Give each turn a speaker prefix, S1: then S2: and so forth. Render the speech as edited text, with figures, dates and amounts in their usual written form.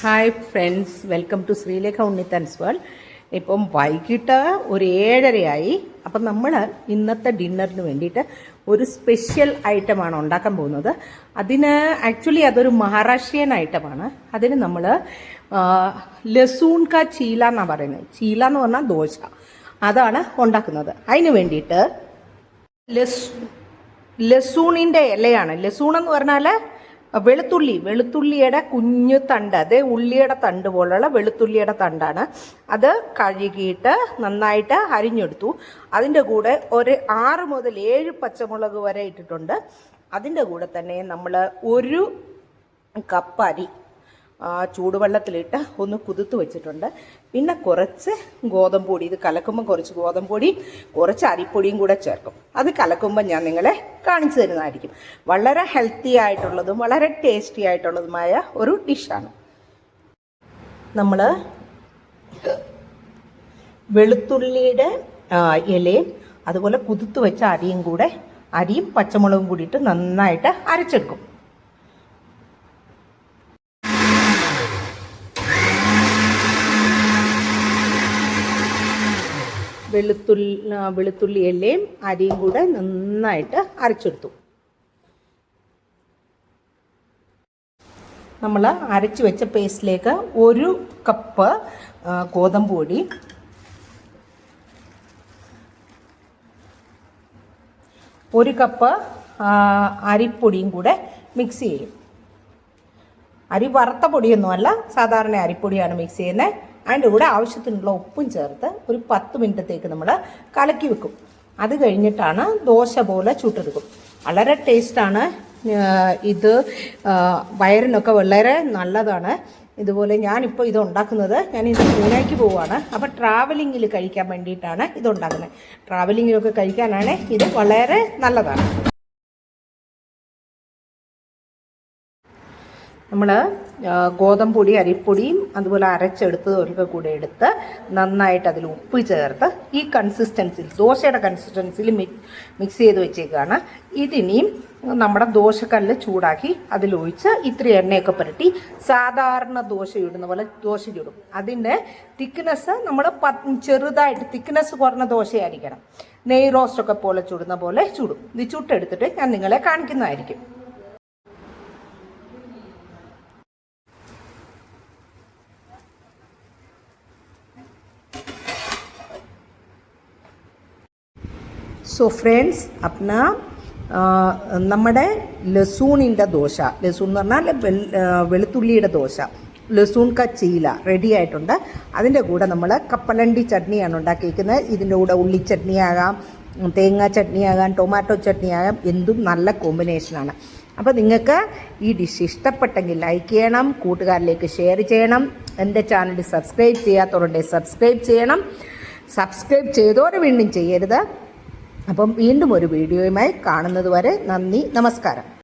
S1: Hi friends, welcome to Sreelekha Unnithan's world. ഇപ്പം വൈകിട്ട് ഒരു 7:30 അപ്പം നമ്മൾ ഇന്നത്തെ ഡിന്നറിന് വേണ്ടിയിട്ട് ഒരു സ്പെഷ്യൽ ഐറ്റമാണ് ഉണ്ടാക്കാൻ പോകുന്നത്. അതിന് ആക്ച്വലി അതൊരു മഹാരാഷ്ട്രീയൻ ഐറ്റമാണ്. അതിന് നമ്മൾ ലസൂൺ കാ ചീല എന്നാണ് പറയുന്നത്. ചീല എന്ന് പറഞ്ഞാൽ ദോശ, അതാണ് ഉണ്ടാക്കുന്നത്. അതിന് വേണ്ടിയിട്ട് ലസൂണിൻ്റെ ഇലയാണ്. ലസൂൺ എന്ന് പറഞ്ഞാൽ വെളുത്തുള്ളിയുടെ കുഞ്ഞു തണ്ട്, അതേ ഉള്ളിയുടെ തണ്ട് പോലുള്ള വെളുത്തുള്ളിയുടെ തണ്ടാണ്. അത് കഴുകിയിട്ട് നന്നായിട്ട് അരിഞ്ഞെടുത്തു. അതിൻ്റെ കൂടെ ഒരു 6 മുതൽ 7 പച്ചമുളക് വരെ ഇട്ടിട്ടുണ്ട്. അതിൻ്റെ കൂടെ തന്നെ നമ്മൾ 1 കപ്പ് അരി ചൂടുവെള്ളത്തിലിട്ട് ഒന്ന് കുതിർത്ത് വെച്ചിട്ടുണ്ട്. പിന്നെ കുറച്ച് ഗോതമ്പ് പൊടി, ഇത് കലക്കുമ്പോൾ കുറച്ച് ഗോതമ്പ് പൊടിയും കുറച്ച് അരിപ്പൊടിയും കൂടെ ചേർക്കും. അത് കലക്കുമ്പോൾ ഞാൻ നിങ്ങളെ കാണിച്ചു തരുന്നതായിരിക്കും. വളരെ ഹെൽത്തി ആയിട്ടുള്ളതും വളരെ ടേസ്റ്റി ആയിട്ടുള്ളതുമായ ഒരു ഡിഷാണ്. നമ്മൾ വെളുത്തുള്ളിയുടെ ഇലയും അതുപോലെ കുതിർത്ത് വെച്ച അരിയും പച്ചമുളകും കൂടിയിട്ട് നന്നായിട്ട് അരച്ചെടുക്കും. വെളുത്തുള്ളി ഇലയും അരിയും കൂടെ നന്നായിട്ട് അരച്ചെടുത്തു. നമ്മൾ അരച്ചു വെച്ച പേസ്റ്റിലേക്ക് 1 കപ്പ് ഗോതമ്പ് പൊടി, 1 കപ്പ് അരിപ്പൊടിയും കൂടെ മിക്സ് ചെയ്യും. അരി വറുത്ത പൊടിയൊന്നുമല്ല, സാധാരണ അരിപ്പൊടിയാണ് മിക്സ് ചെയ്യുന്നത്. അതിൻ്റെ കൂടെ ആവശ്യത്തിനുള്ള ഉപ്പും ചേർത്ത് ഒരു 10 മിനിറ്റത്തേക്ക് നമ്മൾ കലക്കി വെക്കും. അത് കഴിഞ്ഞിട്ടാണ് ദോശ പോലെ ചുട്ടെടുക്കും. വളരെ ടേസ്റ്റാണ് ഇത്, വയറിനൊക്കെ വളരെ നല്ലതാണ്. ഇതുപോലെ ഞാനിപ്പോൾ ഇത് ഉണ്ടാക്കുന്നത്, ഞാനിത് പൂനെക്ക് പോവുകയാണ്. അപ്പോൾ ട്രാവലിങ്ങിൽ കഴിക്കാൻ വേണ്ടിയിട്ടാണ് ഇത് ഉണ്ടാക്കുന്നത്. ട്രാവലിങ്ങിലൊക്കെ കഴിക്കാനാണ് ഇത് വളരെ നല്ലതാണ്. നമ്മൾ ഗോതമ്പ് പൊടി, അരിപ്പൊടിയും അതുപോലെ അരച്ചെടുത്തതൊക്കെ കൂടെ എടുത്ത് നന്നായിട്ട് അതിൽ ഉപ്പ് ചേർത്ത് ഈ കൺസിസ്റ്റൻസിയിൽ, ദോശയുടെ കൺസിസ്റ്റൻസിയിൽ മിക്സ് ചെയ്ത് വെച്ചേക്കാണ്. ഇതിനിയും നമ്മുടെ ദോശക്കല്ല് ചൂടാക്കി അതിലൊഴിച്ച് ഇത്തിരി എണ്ണയൊക്കെ പുരട്ടി സാധാരണ ദോശ ഇടുന്ന പോലെ ദോശ ചുടും. അതിൻ്റെ തിക്നെസ് നമ്മൾ ചെറുതായിട്ട്, തിക്നെസ് കുറഞ്ഞ ദോശയായിരിക്കണം. നെയ് റോസ്റ്റൊക്കെ പോലെ ചുടുന്ന പോലെ ചുടും. ഇത് ചുട്ടെടുത്തിട്ട് ഞാൻ നിങ്ങളെ കാണിക്കുന്നതായിരിക്കും. സോ ഫ്രണ്ട്സ്, अपना നമ്മുടെ ലസൂണിൻ്റെ ദോശ, ലസൂൺ എന്ന് പറഞ്ഞാൽ വെളുത്തുള്ളിയുടെ ദോശ, ലസൂൺ ക ചീല റെഡി ആയിട്ടുണ്ട്. അതിൻ്റെ കൂടെ നമ്മൾ കപ്പലണ്ടി ചട്നിയാണ് ഉണ്ടാക്കിയിരിക്കുന്നത്. ഇതിൻ്റെ കൂടെ ഉള്ളി ചട്നി ആകാം, തേങ്ങ ചട്നി ആകാം, ടൊമാറ്റോ ചട്നി ആകാം. എന്തും നല്ല കോമ്പിനേഷനാണ്. അപ്പോൾ നിങ്ങൾക്ക് ഈ ഡിഷ് ഇഷ്ടപ്പെട്ടെങ്കിൽ ലൈക്ക് ചെയ്യണം, കൂട്ടുകാരിലേക്ക് ഷെയർ ചെയ്യണം. എൻ്റെ ചാനൽ സബ്സ്ക്രൈബ് ചെയ്യാത്തവരുണ്ടെങ്കിൽ സബ്സ്ക്രൈബ് ചെയ്യണം. സബ്സ്ക്രൈബ് ചെയ്തോരെ വീണ്ടും ചെയ്യരുത്. അപ്പം വീണ്ടും ഒരു വീഡിയോയുമായി കാണുന്നത് വരെ നന്ദി, നമസ്കാരം.